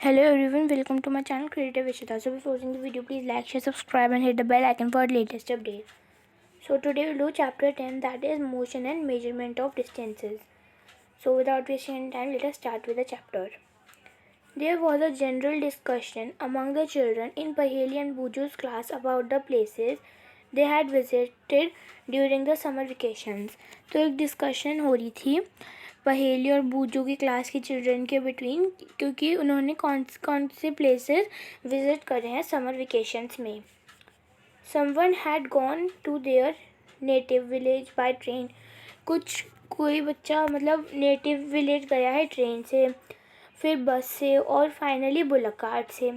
Hello everyone, welcome to my channel Creative Ishita. So before watching the video, please like, share, subscribe and hit the bell icon for the latest update. So today we'll do chapter 10, that is motion and measurement of distances. So without wasting any time, let us start with the chapter. There was a general discussion among the children in Paheli and Buju's class about the places they had visited during the summer vacations. तो एक discussion हो रही थी पहेली और बूजू की class के children के बिटवीन, क्योंकि उन्होंने कौन से प्लेसेस विज़िट करे हैं समर वेकेशंस में. Someone had gone to their native village by train. कोई बच्चा मतलब नेटिव विलेज गया है ट्रेन से, फिर बस से और फाइनली बुलक कार्ट से.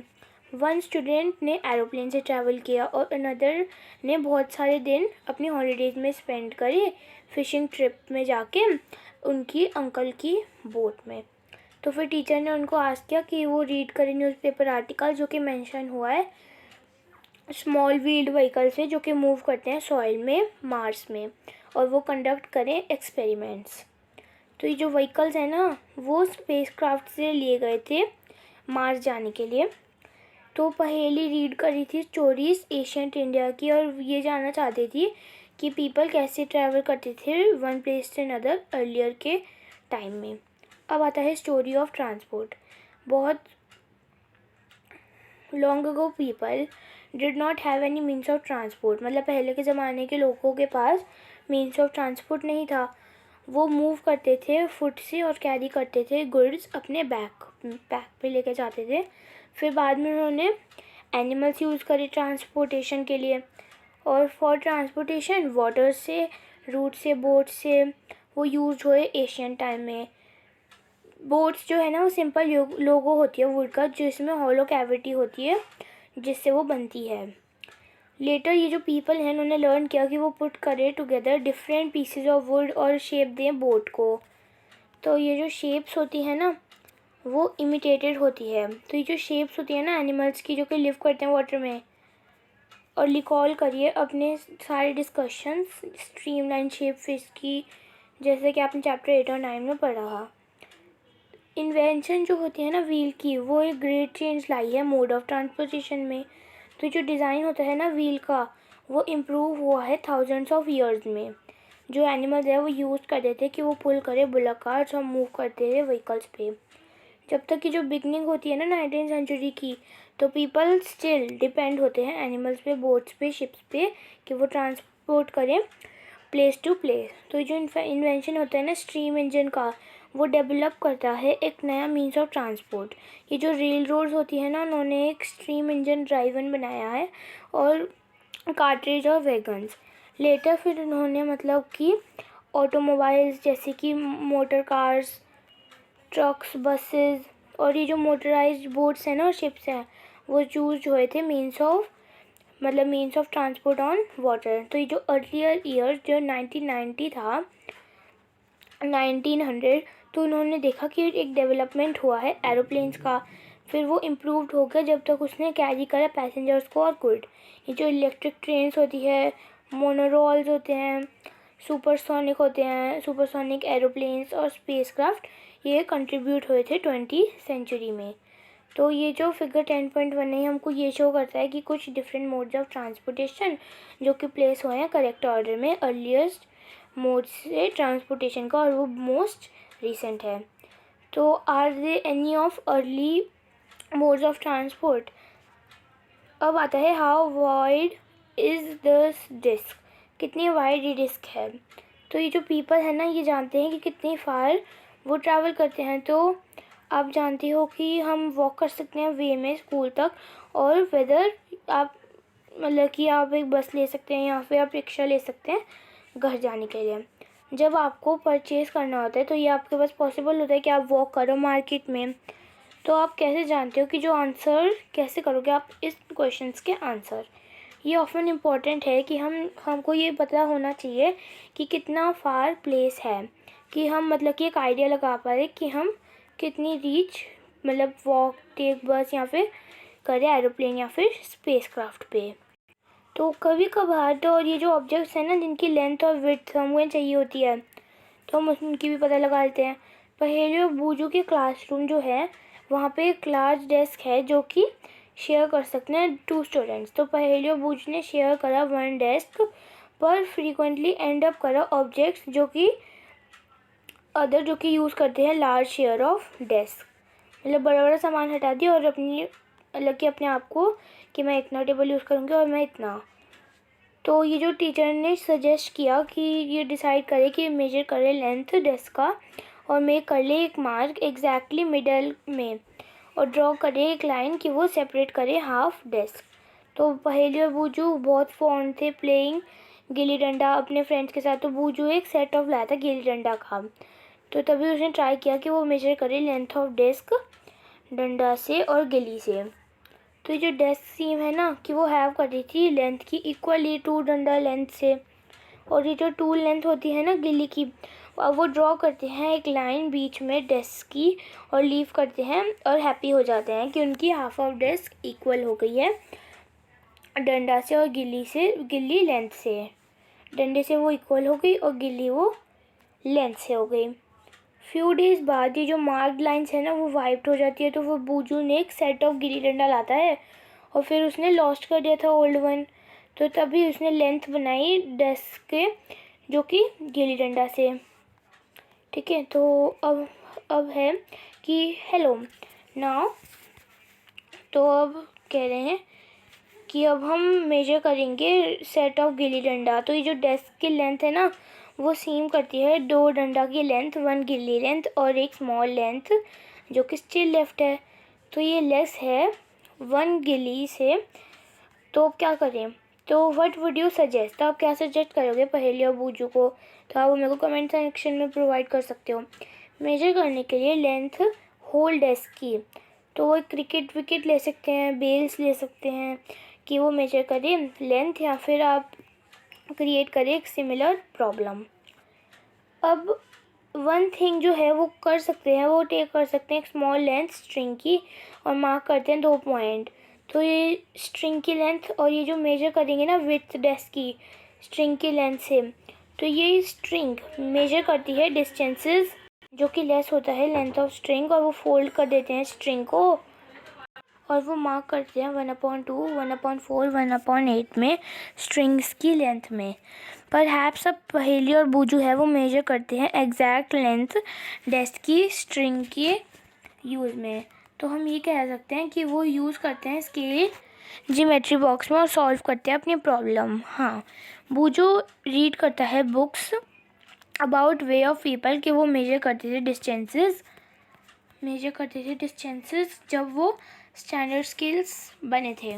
वन स्टूडेंट ने एरोप्लेन से ट्रैवल किया और अनदर ने बहुत सारे दिन अपनी हॉलीडेज़ में स्पेंड करे फिशिंग ट्रिप में जाके उनकी अंकल की बोट में. तो फिर टीचर ने उनको आस्क किया कि वो रीड करें न्यूज़पेपर आर्टिकल जो कि मेंशन हुआ है स्मॉल व्हील्ड व्हीकल से जो कि मूव करते हैं सॉइल में मार्स में, और वो कंडक्ट करें एक्सपेरिमेंट्स. तो ये जो व्हीकल्स हैं ना वो स्पेसक्राफ्ट से लिए गए थे मार्स जाने के लिए. तो पहेली रीड करी थी स्टोरीज एशियंट इंडिया की और ये जानना चाहती थी कि पीपल कैसे ट्रैवल करते थे वन प्लेस से अनदर अर्लियर के टाइम में. अब आता है स्टोरी ऑफ ट्रांसपोर्ट. बहुत long ago people did not have any means of transport. मतलब पहले के ज़माने के लोगों के पास मीन्स ऑफ ट्रांसपोर्ट नहीं था. वो मूव करते थे फुट से और कैरी करते थे गुड्स अपने बैक पे लेके जाते थे. फिर बाद में उन्होंने एनिमल्स यूज़ करे ट्रांसपोर्टेशन के लिए, और फॉर ट्रांसपोर्टेशन वाटर से, रूट से, बोट से वो यूज़ हुए एशियन टाइम में. बोट्स जो है ना वो सिंपल लोगो होती है वुड का जिसमें हॉलो कैविटी होती है जिससे वो बनती है. लेटर ये जो पीपल हैं उन्होंने लर्न किया कि वो पुट करे together different pieces of would और शेप दें बोट को. तो ये जो शेप्स होती है ना वो इमिटेटेड होती है. तो ये जो शेप्स होती है ना एनिमल्स की जो कि लिव करते हैं वाटर में. और रिकॉल करिए अपने सारे डिस्कशंस स्ट्रीमलाइन शेप फिश की, जैसे कि आपने चैप्टर 8 और 9 में पढ़ा है. इन्वेंशन जो होती है ना व्हील की वो एक ग्रेट चेंज लाई है मोड ऑफ ट्रांसपोर्टेशन में. तो जो डिज़ाइन होता है ना व्हील का वो इम्प्रूव हुआ है थाउजेंड्स ऑफ ईयर्स में. जो एनिमल्स है वो यूज़ करते थे कि वो पुल करे बुलक कार्ट्स और मूव करते थे व्हीकल्स पे. जब तक की जो बिगनिंग होती है ना 19th सेंचुरी की, तो पीपल स्टिल डिपेंड होते हैं एनिमल्स पे, बोट्स पे, शिप्स पे कि वो ट्रांसपोर्ट करें प्लेस टू प्लेस. तो जो इन्वेंशन होता है ना स्टीम इंजन का वो डेवलप करता है एक नया मीन्स ऑफ ट्रांसपोर्ट. ये जो रेल रोड्स होती है ना उन्होंने एक स्टीम इंजन ड्राइवन बनाया है और कार्ट्रिज और वैगन्स. लेटर फिर उन्होंने मतलब कि ऑटोमोबाइल्स जैसे कि मोटर कार्स, ट्रक्स, बसेस और ये जो मोटराइज्ड बोट्स हैं ना और शिप्स हैं वो चूज हुए थे means of transport on water. तो ये जो अर्लियर ईयर जो 1990 था 1900, तो उन्होंने देखा कि एक डेवलपमेंट हुआ है एरोप्लेन्स का. फिर वो इम्प्रूव्ड हो गया जब तक उसने कैरी करा पैसेंजर्स को और गुड. ये जो इलेक्ट्रिक ट्रेन्स होती है, मोनोरोल्स होते हैं, सुपरसोनिक होते हैं, सुपरसोनिक एरोप्लेन्स और स्पेसक्राफ्ट ये कंट्रीब्यूट हुए थे 20th सेंचुरी में. तो ये जो फिगर 10.1 है हमको ये शो करता है कि कुछ डिफरेंट मोड्स ऑफ ट्रांसपोर्टेशन जो कि प्लेस हुए हैं करेक्ट ऑर्डर में अर्लीस्ट मोड से ट्रांसपोर्टेशन का, और वो मोस्ट रिसेंट है. तो are they any of early modes of transport. अब आता है how wide is this disk. कितनी वाइड ये डिस्क है. तो ये जो पीपल है ना ये जानते हैं कि कितनी फार वो ट्रैवल करते हैं. तो आप जानती हो कि हम वॉक कर सकते हैं वे में स्कूल तक, और वेदर आप मतलब कि आप एक बस ले सकते हैं या फिर आप रिक्शा ले सकते हैं घर जाने के लिए. जब आपको परचेज़ करना होता है तो ये आपके पास पॉसिबल होता है कि आप वॉक करो मार्केट में. तो आप कैसे जानते हो कि जो आंसर कैसे करोगे आप इस क्वेश्चंस के आंसर. ये ऑफन इम्पॉर्टेंट है कि हमको ये पता होना चाहिए कि कितना फार प्लेस है, कि हम मतलब कि एक आइडिया लगा पा रहे कि हम कितनी रीच मतलब वॉक, टेक बस या फिर करें एरोप्लेन या फिर स्पेसक्राफ्ट पे. तो कभी कभार तो और ये जो ऑब्जेक्ट्स हैं ना जिनकी लेंथ और विड्थ हमें चाहिए होती है तो हम उनकी भी पता लगा लेते हैं. पहेली और बूजू के क्लासरूम जो है वहाँ पे एक लार्ज डेस्क है जो कि शेयर कर सकते हैं 2 स्टूडेंट्स। तो पहेली और बूझ ने शेयर करा 1 डेस्क, पर फ्रीक्वेंटली एंड अप करा ऑब्जेक्ट्स जो कि यूज़ करते हैं लार्ज शेयर ऑफ डेस्क। मतलब बड़ा बड़ा सामान हटा दिया और अपने आप को कि मैं इतना टेबल यूज़ करूँगी और मैं इतना। तो ये जो टीचर ने सजेस्ट किया कि ये डिसाइड करे कि मेजर करे लेंथ डेस्क का और मेक कर ले एक मार्क एग्जैक्टली मिडल में और ड्रॉ करे एक लाइन कि वो सेपरेट करे हाफ डेस्क। तो पहेली और बूजू बहुत फॉन्ड थे प्लेइंग गिल्ली डंडा अपने फ्रेंड्स के साथ। तो बूजू एक सेट ऑफ लाया था गिल्ली डंडा का। तो तभी उसने ट्राई किया कि वो मेजर करे लेंथ ऑफ डेस्क डंडा से और गिल्ली से। तो ये जो डेस्क सीम है ना कि वो हैव कर रही थी लेंथ की इक्वली 2 डंडा लेंथ से, और ये जो 2 लेंथ होती है ना गिल्ली की, अब वो ड्रॉ करते हैं एक लाइन बीच में डेस्क की और लीव करते हैं और हैप्पी हो जाते हैं कि उनकी हाफ ऑफ डेस्क इक्वल हो गई है डंडा से और गिल्ली लेंथ से। डंडे से वो इक्वल हो गई और गिल्ली वो लेंथ से हो गई। फ्यू डेज बाद ये जो मार्क्ड लाइन्स है ना वो वाइप्ड हो जाती है। तो वो बूजू ने एक सेट ऑफ गिल्ली डंडा लाता है और फिर उसने लॉस्ट कर दिया था ओल्ड वन। तो तभी उसने लेंथ बनाई डेस्क के जो कि गिल्ली डंडा से। ठीक है, तो अब है कि हेलो नाउ। तो अब कह रहे हैं कि अब हम मेजर करेंगे सेट ऑफ गिल्ली डंडा। तो ये जो डेस्क की लेंथ है ना वो सेम करती है 2 डंडा की लेंथ, 1 गिल्ली लेंथ और एक स्मॉल लेंथ जो कि स्टिल लेफ्ट है। तो ये लेस है 1 गिल्ली से। तो क्या करें? तो व्हाट वुड यू सजेस्ट? तो आप क्या सजेस्ट करोगे पहेली और बूजू को? तो आप मेरे को कमेंट सेक्शन में प्रोवाइड कर सकते हो। मेजर करने के लिए लेंथ होल डेस्क की, तो वो क्रिकेट विकेट ले सकते हैं, बेल्स ले सकते हैं कि वो मेजर करें लेंथ, या फिर आप क्रिएट करें एक सिमिलर प्रॉब्लम। अब वन थिंग जो है वो कर सकते हैं, वो टेक कर सकते हैं एक स्मॉल लेंथ स्ट्रिंग की और मार्क करते हैं 2 पॉइंट। तो ये स्ट्रिंग की लेंथ और ये जो मेजर करेंगे ना विड्थ डेस्क की स्ट्रिंग की लेंथ से, तो ये स्ट्रिंग मेजर करती है डिस्टेंसेस जो कि लेस होता है लेंथ ऑफ स्ट्रिंग, और वो फोल्ड कर देते हैं स्ट्रिंग को और वो मार्क करते हैं 1/2, 1/4, 1/8 में स्ट्रिंग्स की लेंथ में। पर हैप्स अब पहेली और बूजू है वो मेजर करते हैं एग्जैक्ट लेंथ डेस्क की स्ट्रिंग के यूज़ में। तो हम ये कह सकते हैं कि वो यूज़ करते हैं स्केल ज्योमेट्री बॉक्स में और सॉल्व करते हैं अपनी प्रॉब्लम। हाँ, बूजू रीड करता है books about way of people कि वो मेजर करते थे डिस्टेंसेस जब वो स्टैंडर्ड स्किल्स बने थे,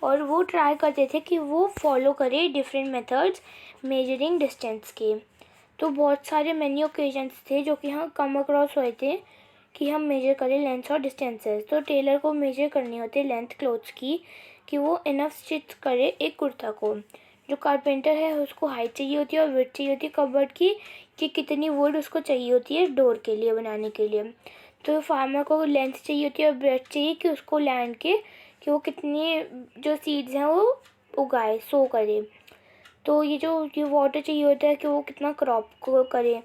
और वो ट्राई करते थे कि वो फॉलो करे डिफरेंट मेथड्स मेजरिंग डिस्टेंस के। तो बहुत सारे मैनी ओकेजन्स थे जो कि हम कम अक्रॉस हुए थे कि हम मेजर करें लेंथ और डिस्टेंसेस। तो टेलर को मेजर करनी होती है लेंथ क्लोथ्स की कि वो इनफ स्टिच करे एक कुर्ता को। जो कारपेंटर है उसको हाइट चाहिए होती है और विड्थ चाहिए होती है कबर्ड की कि कितनी वुड उसको चाहिए होती है डोर के लिए बनाने के लिए। तो फार्मर को लेंथ चाहिए होती है और ब्रेथ चाहिए कि उसको लैंड के कि वो कितनी जो सीड्स हैं वो उगाए, सो करे। तो ये वाटर चाहिए होता है कि वो कितना क्रॉप को करे।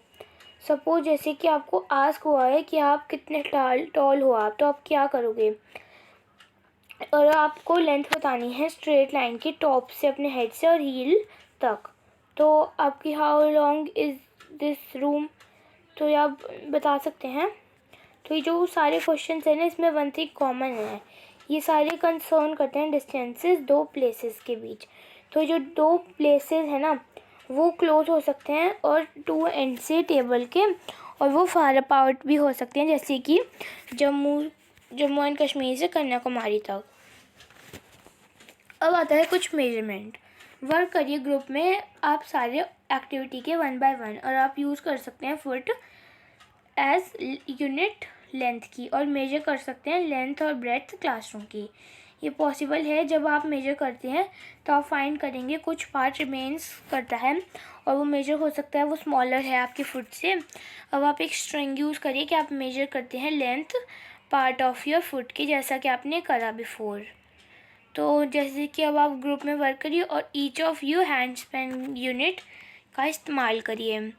सपोज जैसे कि आपको आस्क हुआ है कि आप कितने टॉल हो आप, तो आप क्या करोगे? और आपको लेंथ बतानी है स्ट्रेट लाइन की टॉप से अपने हेड से और हील तक। तो आपकी how long is this room, तो ये आप बता सकते हैं। तो ये जो सारे क्वेश्चन हैं ना इसमें वन थिंग कॉमन है, ये सारे कंसर्न करते हैं डिस्टेंसेस 2 प्लेसेस के बीच। तो जो 2 प्लेसेस है ना वो क्लोज हो सकते हैं और 2 एंड से टेबल के, और वो फार अपार्ट भी हो सकते हैं जैसे कि जम्मू एंड कश्मीर से कन्याकुमारी तक। अब आता है कुछ मेजरमेंट। वर्क करिए ग्रुप में आप सारे एक्टिविटी के 1 बाय 1, और आप यूज़ कर सकते हैं फुट एज यूनिट लेंथ की और मेजर कर सकते हैं लेंथ और ब्रेड्थ क्लासरूम की। ये पॉसिबल है जब आप मेजर करते हैं तो आप फाइंड करेंगे कुछ पार्ट रिमेन्स करता है और वो मेजर हो सकता है वो स्मॉलर है आपकी फुट से। अब आप एक स्ट्रिंग यूज़ करिए कि आप मेजर करते हैं length part of your foot की, जैसा कि आपने करा बिफोर। तो जैसे कि अब आप ग्रुप में वर्क करिए और each of you hand span unit का इस्तेमाल करिए,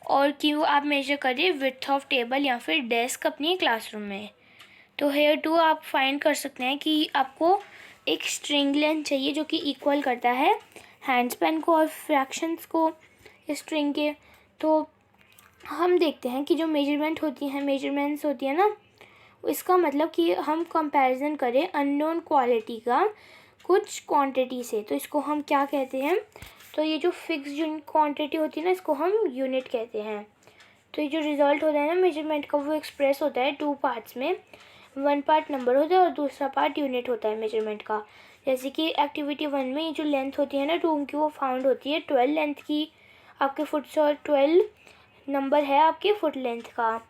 और कि वो आप मेजर करिए विड्थ ऑफ टेबल या फिर डेस्क अपनी क्लासरूम में। तो हेयर टू आप फाइंड कर सकते हैं कि आपको एक स्ट्रिंग लेंथ चाहिए जो कि इक्वल करता है हैंड स्पैन को और फ्रैक्शंस को स्ट्रिंग के। तो हम देखते हैं कि जो मेजरमेंट्स होती है ना, इसका मतलब कि हम कंपैरिजन करें अननोन क्वालिटी का कुछ क्वांटिटी से, तो इसको हम क्या कहते हैं? तो ये जो फिक्स क्वांटिटी होती है ना, इसको हम यूनिट कहते हैं। तो ये जो रिज़ल्ट होता है ना मेजरमेंट का, वो एक्सप्रेस होता है 2 पार्ट्स में। 1 पार्ट नंबर होता है और दूसरा पार्ट यूनिट होता है मेजरमेंट का। जैसे कि एक्टिविटी 1 में ये जो लेंथ होती है ना रूम की, वो फाउंड होती है 12 लेंथ की आपके फुट से, और 12 नंबर है आपके फुट लेंथ का,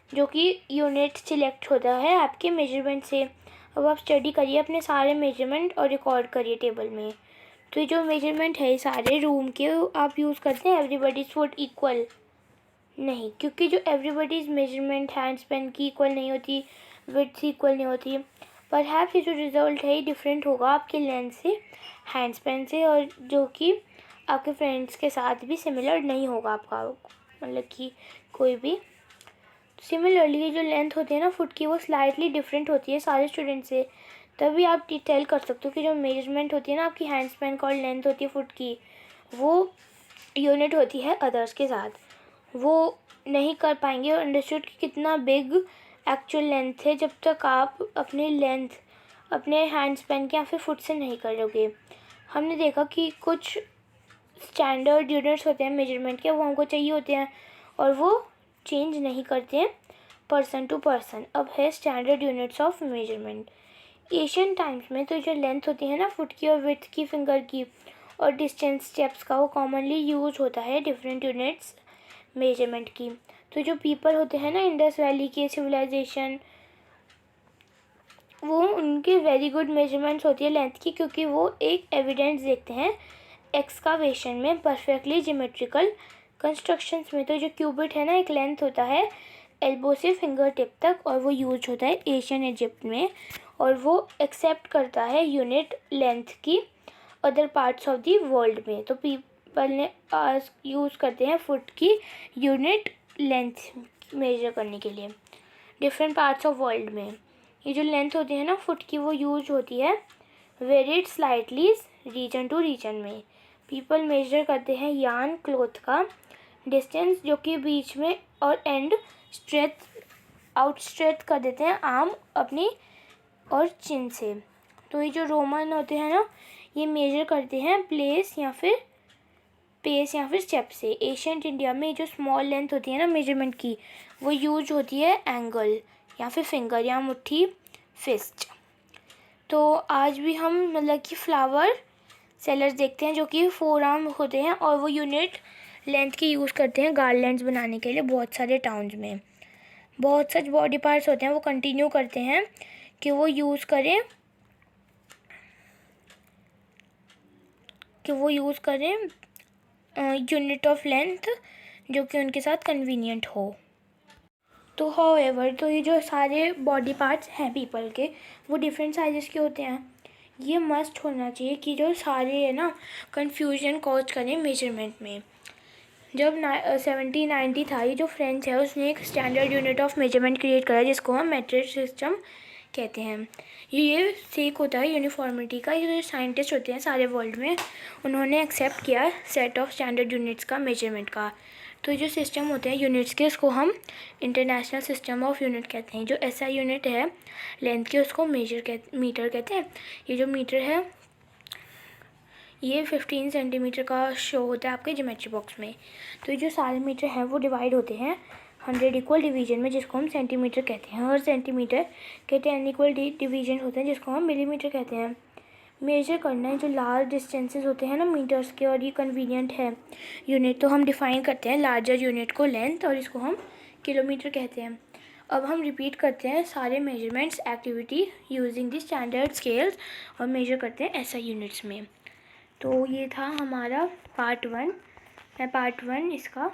जो कि यूनिट सिलेक्ट होता है आपके मेजरमेंट से। अब आप स्टडी करिए अपने सारे मेजरमेंट और रिकॉर्ड करिए टेबल में। तो ये जो मेजरमेंट है सारे रूम के, आप यूज़ करते हैं एवरीबडीज़ फुट इक्वल नहीं, क्योंकि जो एवरीबडीज़ मेजरमेंट हैंड स्पैन की इक्वल नहीं होती, विड्थ इक्वल नहीं होती। परहैप्स ये जो रिज़ल्ट है ये डिफरेंट होगा आपके लेंथ से, हैंड स्पैन से, और जो कि आपके फ्रेंड्स के साथ भी सिमिलर नहीं होगा आपका, मतलब कि कोई भी। सिमिलरली ये जो लेंथ होती है ना फुट की, वो स्लाइटली डिफरेंट होती है सारे स्टूडेंट से। तभी आप डिटेल कर सकते हो कि जो मेजरमेंट होती है ना आपकी हैंड स्पैन का और लेंथ होती है फुट की, वो यूनिट होती है अदर्स के साथ। वो नहीं कर पाएंगे और अंडरस्टूड कि कितना बिग एक्चुअल लेंथ है जब तक आप अपनी लेंथ अपने हैंड स्पैन के या फिर फुट से नहीं करोगे। हमने देखा कि कुछ स्टैंडर्ड यूनिट्स होते हैं मेजरमेंट के, वो हमको चाहिए होते हैं और वो चेंज नहीं करते हैं पर्सन टू पर्सन। अब है standard units of measurement. Asian times में तो जो लेंथ होती है ना फुट की और विड्थ की फिंगर की और डिस्टेंस स्टेप्स का, वो कॉमनली यूज होता है डिफरेंट यूनिट्स मेजरमेंट की। तो जो पीपल होते हैं ना इंडस वैली के सिविलाइजेशन, वो उनके वेरी गुड मेजरमेंट्स होती है लेंथ की, क्योंकि वो एक एविडेंस देखते हैं एक्सकावेशन में परफेक्टली जियोमेट्रिकल कंस्ट्रक्शंस में। तो जो क्यूबिट है ना एक लेंथ होता है एल्बो से फिंगर टिप तक, और वो यूज होता है एशियन इजिप्ट में, और वो एक्सेप्ट करता है यूनिट लेंथ की other parts of the world में। तो पीपल ने यूज़ करते हैं फुट की यूनिट लेंथ मेजर करने के लिए डिफरेंट पार्ट्स ऑफ वर्ल्ड में। ये जो लेंथ होती है ना फुट की, वो यूज होती है varied slightly region to region में। पीपल मेजर करते हैं यार्न क्लॉथ का डिस्टेंस, जो कि बीच में और एंड आउटस्ट्रेच कर देते हैं आर्म अपनी और चिन से। तो ये जो रोमन होते हैं ना, ये मेजर करते हैं पेस या फिर स्टेप से। एशियंट इंडिया में जो स्मॉल लेंथ होती है ना मेजरमेंट की, वो यूज होती है एंगल या फिर फिंगर या मुट्ठी फिस्ट। तो आज भी हम मतलब कि फ्लावर सेलर्स देखते हैं जो कि 4 आर्म होते हैं, और वो यूनिट लेंथ की यूज़ करते हैं गार्लैंड्स बनाने के लिए बहुत सारे टाउन्स में। बहुत सच बॉडी पार्ट्स होते हैं वो कंटिन्यू करते हैं कि वो यूज़ करें यूनिट ऑफ लेंथ जो कि उनके साथ कन्वीनियंट हो। तो हाउएवर तो ये जो सारे बॉडी पार्ट्स हैं पीपल के, वो डिफरेंट साइजेस के होते हैं। ये मस्ट होना चाहिए कि जो सारे है ना कन्फ्यूजन कॉज करें मेजरमेंट में। जब 1790 था, ये जो फ्रेंच है उसने एक standard unit of measurement create करा जिसको हम मेट्रिक सिस्टम कहते हैं। ये सेक होता है यूनिफॉर्मिटी का। ये जो साइंटिस्ट होते हैं सारे वर्ल्ड में, उन्होंने एक्सेप्ट किया सेट ऑफ स्टैंडर्ड यूनिट्स का मेजरमेंट का। तो जो सिस्टम होते हैं यूनिट्स के, उसको हम इंटरनेशनल सिस्टम ऑफ यूनिट कहते हैं। जो SI यूनिट है लेंथ की, उसको मीटर कहते हैं। ये जो मीटर है ये 15 सेंटीमीटर का शो होता है आपके ज्योमेट्री बॉक्स में। तो ये जो सारे मीटर हैं वो डिवाइड होते हैं 100 इक्वल डिवीजन में, जिसको हम सेंटीमीटर कहते हैं। हर सेंटीमीटर के 10 इक्वल डिवीजन होते हैं जिसको हम मिलीमीटर कहते हैं। मेजर करना है जो लार्ज डिस्टेंसेस होते हैं ना मीटर्स के, और ये कन्वीनियंट है यूनिट, तो हम डिफ़ाइन करते हैं लार्जर यूनिट को लेंथ, और इसको हम किलोमीटर कहते हैं। अब हम रिपीट करते हैं सारे measurements activity using the standard scales, और मेजर करते हैं SI यूनिट्स में। तो ये था हमारा पार्ट 1। मैं पार्ट 1 इसका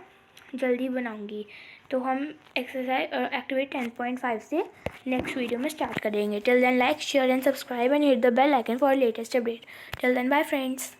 जल्दी बनाऊंगी। तो हम एक्सरसाइज एक्टिविटी 10.5 से नेक्स्ट वीडियो में स्टार्ट करेंगे। Till then like share and subscribe and hit the bell icon for latest update. Till then bye friends.